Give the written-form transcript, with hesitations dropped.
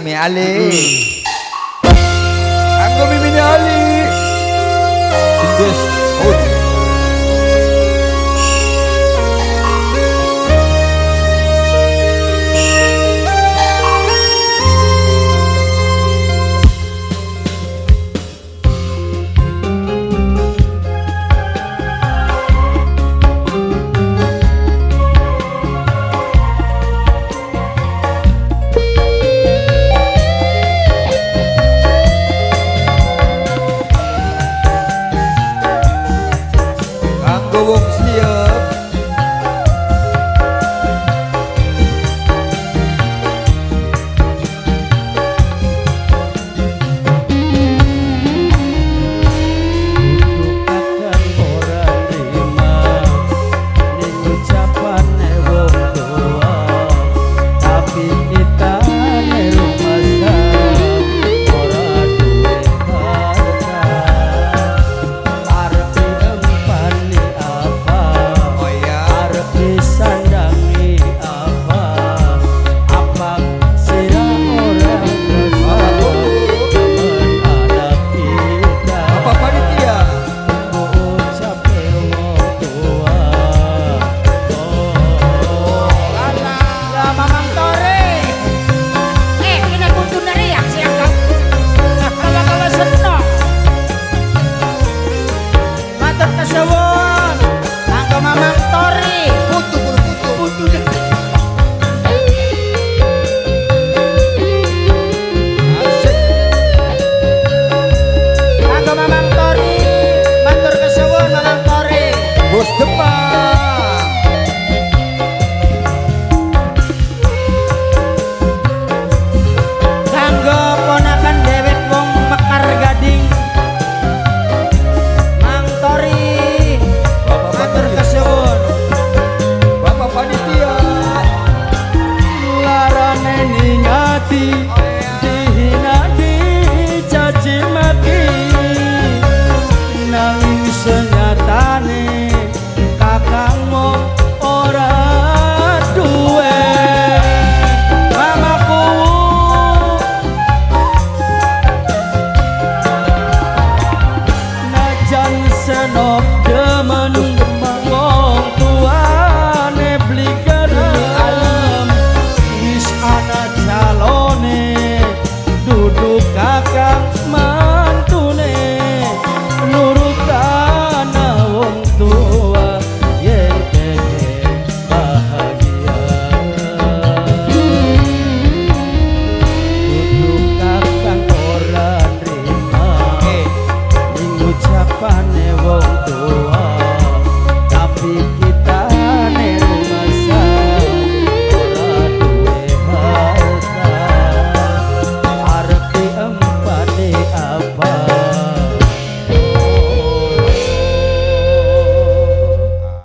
Mimi Ali. Anggo Mimi Ali. Sindes. Oh. Wong siap dihina dicaci maki nanging senyatane kakangmu ora duwe mamaku najan senop demen wong tuane beli garam wis ana calone duduk kakang mantune nurutan wong tua yen pengen bahagia duduk kakang ora nrimo ning ucapane